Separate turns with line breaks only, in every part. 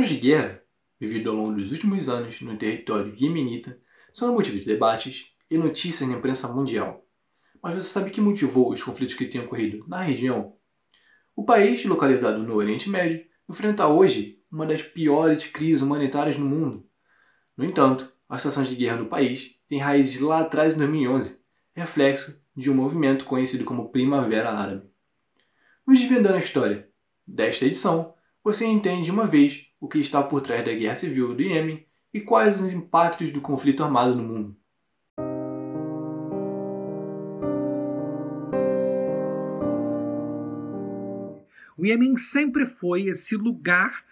de guerra, vividos ao longo dos últimos anos no território iemenita, são motivo de debates e notícias na imprensa mundial. Mas você sabe o que motivou os conflitos que têm ocorrido na região? O país, localizado no Oriente Médio, enfrenta hoje uma das piores crises humanitárias no mundo. No entanto, as situações de guerra no país têm raízes lá atrás em 2011, reflexo de um movimento conhecido como Primavera Árabe. Nos desvendando a história desta edição, você entende de uma vez o que está por trás da guerra civil do Iêmen e quais os impactos do conflito armado no mundo.
O Iêmen sempre foi esse lugar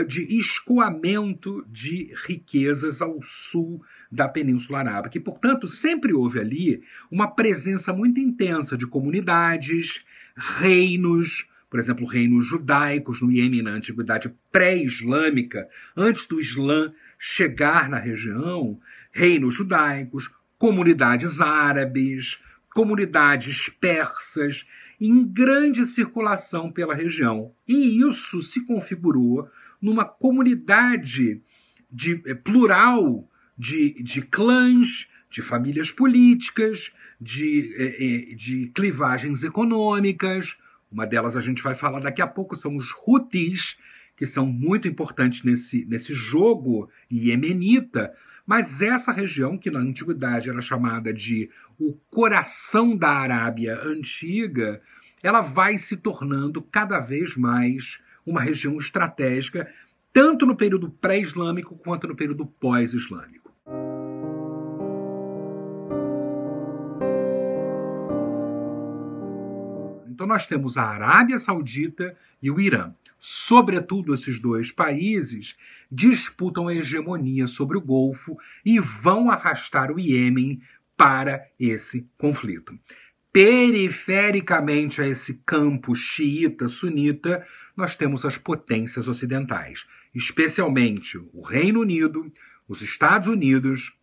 de escoamento de riquezas ao sul da Península Arábica. E, portanto, sempre houve ali uma presença muito intensa de comunidades, reinos, por exemplo, reinos judaicos no Iêmen na antiguidade pré-islâmica, antes do Islã chegar na região, reinos judaicos, comunidades árabes, comunidades persas, em grande circulação pela região. E isso se configurou numa comunidade plural de clãs, de famílias políticas, de clivagens econômicas. Uma delas a gente vai falar daqui a pouco, são os Houthis, que são muito importantes nesse jogo iemenita. Mas essa região, que na antiguidade era chamada de o coração da Arábia Antiga, ela vai se tornando cada vez mais uma região estratégica, tanto no período pré-islâmico quanto no período pós-islâmico. Então nós temos a Arábia Saudita e o Irã. Sobretudo, esses dois países disputam a hegemonia sobre o Golfo e vão arrastar o Iêmen para esse conflito. Perifericamente a esse campo xiita-sunita, nós temos as potências ocidentais, especialmente o Reino Unido, os Estados Unidos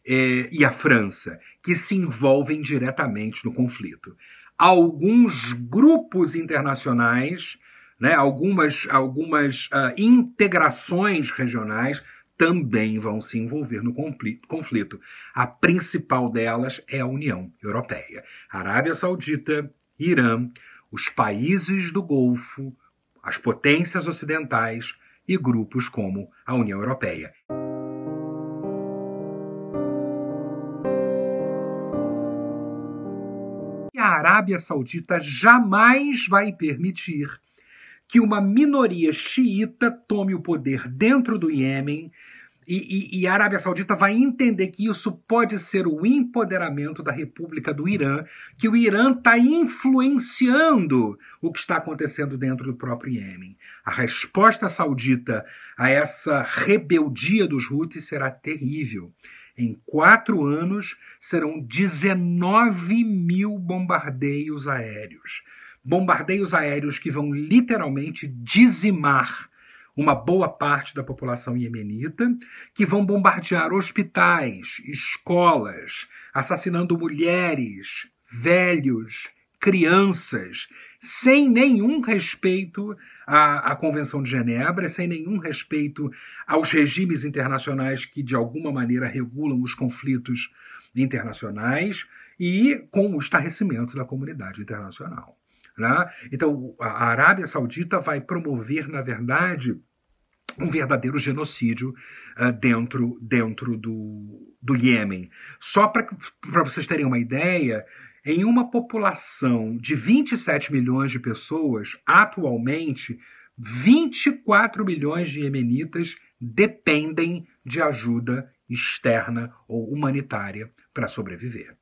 e a França, que se envolvem diretamente no conflito. Alguns grupos internacionais, algumas integrações regionais também vão se envolver no conflito. A principal delas é a União Europeia. Arábia Saudita, Irã, os países do Golfo, as potências ocidentais e grupos como a União Europeia. E a Arábia Saudita jamais vai permitir que uma minoria xiita tome o poder dentro do Iêmen, e a Arábia Saudita vai entender que isso pode ser o empoderamento da República do Irã, que o Irã está influenciando o que está acontecendo dentro do próprio Iêmen. A resposta saudita a essa rebeldia dos Houthis será terrível. Em 4 anos, serão 19 mil bombardeios aéreos. Bombardeios aéreos que vão literalmente dizimar uma boa parte da população iemenita, que vão bombardear hospitais, escolas, assassinando mulheres, velhos, crianças, sem nenhum respeito à Convenção de Genebra, sem nenhum respeito aos regimes internacionais que de alguma maneira regulam os conflitos internacionais e com o estarrecimento da comunidade internacional. Então, a Arábia Saudita vai promover, na verdade, um verdadeiro genocídio dentro do Iêmen. Só para vocês terem uma ideia, em uma população de 27 milhões de pessoas, atualmente, 24 milhões de iemenitas dependem de ajuda externa ou humanitária para sobreviver.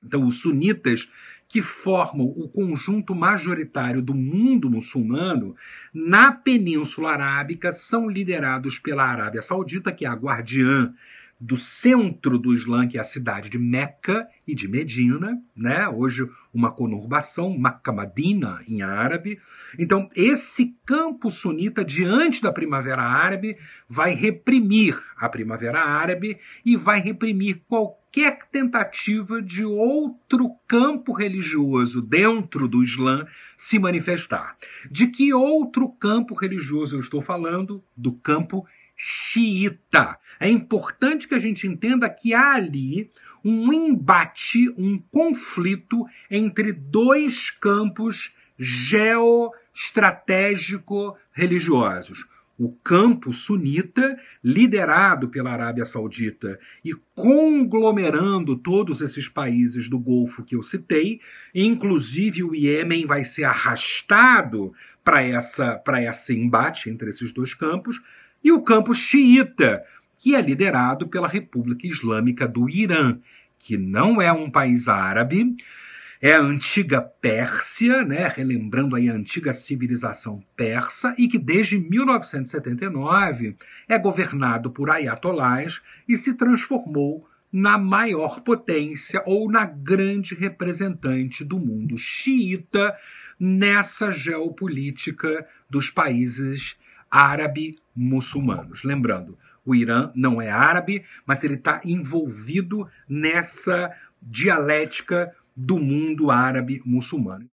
Então, os sunitas, que formam o conjunto majoritário do mundo muçulmano, na Península Arábica, são liderados pela Arábia Saudita, que é a guardiã do centro do Islã, que é a cidade de Meca e de Medina, hoje uma conurbação, Makka-Madina em árabe. Então, esse campo sunita, diante da Primavera Árabe, vai reprimir a Primavera Árabe e vai reprimir qualquer qualquer tentativa de outro campo religioso dentro do Islã se manifestar. De que outro campo religioso eu estou falando? Do campo xiita. É importante que a gente entenda que há ali um embate, um conflito entre dois campos geoestratégico-religiosos. O campo sunita, liderado pela Arábia Saudita e conglomerando todos esses países do Golfo que eu citei, inclusive o Iêmen vai ser arrastado para esse embate entre esses dois campos, e o campo xiita, que é liderado pela República Islâmica do Irã, que não é um país árabe, é a antiga Pérsia, né, relembrando aí a antiga civilização persa, e que desde 1979 é governado por ayatolás e se transformou na maior potência ou na grande representante do mundo xiita nessa geopolítica dos países árabe-muçulmanos. Lembrando, o Irã não é árabe, mas ele está envolvido nessa dialética do mundo árabe-muçulmano.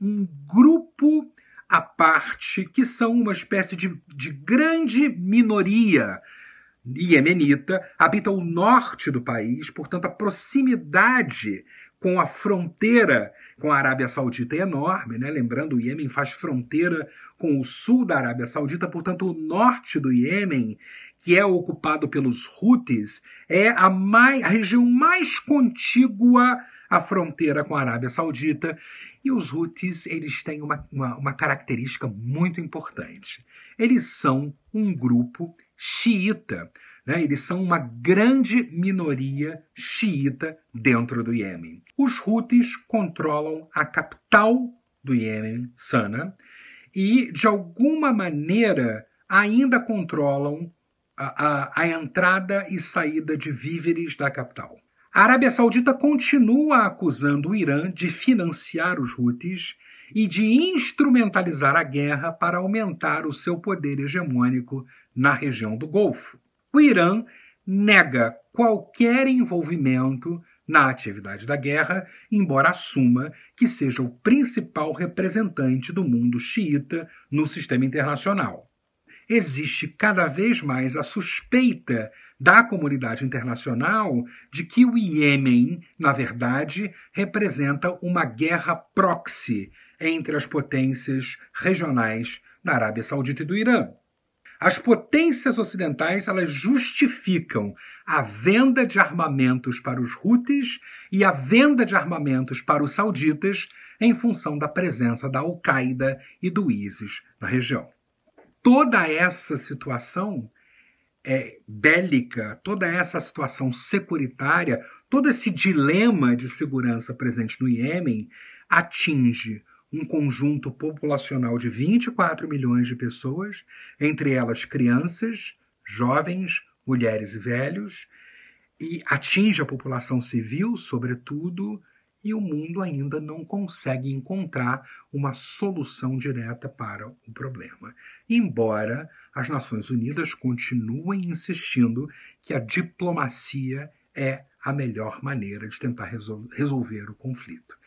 Um grupo à parte, que são uma espécie de grande minoria iemenita, habita o norte do país, portanto a proximidade com a fronteira com a Arábia Saudita é enorme, né? Lembrando, o Iêmen faz fronteira com o sul da Arábia Saudita, portanto o norte do Iêmen, que é ocupado pelos Houthis, é a região mais contígua à fronteira com a Arábia Saudita. E os Houthis, eles têm uma característica muito importante. Eles são um grupo xiita, né? Eles são uma grande minoria xiita dentro do Iêmen. Os Houthis controlam a capital do Iêmen, Sana, e, de alguma maneira, ainda controlam a entrada e saída de víveres da capital. A Arábia Saudita continua acusando o Irã de financiar os Houthis e de instrumentalizar a guerra para aumentar o seu poder hegemônico na região do Golfo. O Irã nega qualquer envolvimento na atividade da guerra, embora assuma que seja o principal representante do mundo xiita no sistema internacional. Existe cada vez mais a suspeita da comunidade internacional de que o Iêmen, na verdade, representa uma guerra proxy entre as potências regionais da Arábia Saudita e do Irã. As potências ocidentais, elas justificam a venda de armamentos para os Houthis e a venda de armamentos para os sauditas em função da presença da Al-Qaeda e do ISIS na região. Toda essa situação bélica, toda essa situação securitária, todo esse dilema de segurança presente no Iêmen atinge um conjunto populacional de 24 milhões de pessoas, entre elas crianças, jovens, mulheres e velhos, e atinge a população civil, sobretudo, e o mundo ainda não consegue encontrar uma solução direta para o problema. Embora as Nações Unidas continuem insistindo que a diplomacia é a melhor maneira de tentar resolver o conflito.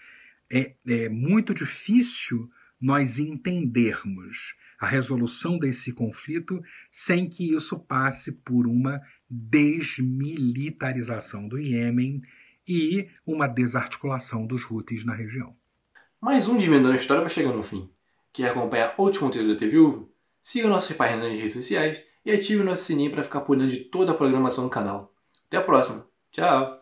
É muito difícil nós entendermos a resolução desse conflito sem que isso passe por uma desmilitarização do Iêmen e uma desarticulação dos Houthis na região.
Mais um Desvendando a História vai chegando no fim. Quer acompanhar outros conteúdos da TV Uvo? Siga nossas páginas nas redes sociais e ative o nosso sininho para ficar por dentro de toda a programação do canal. Até a próxima. Tchau!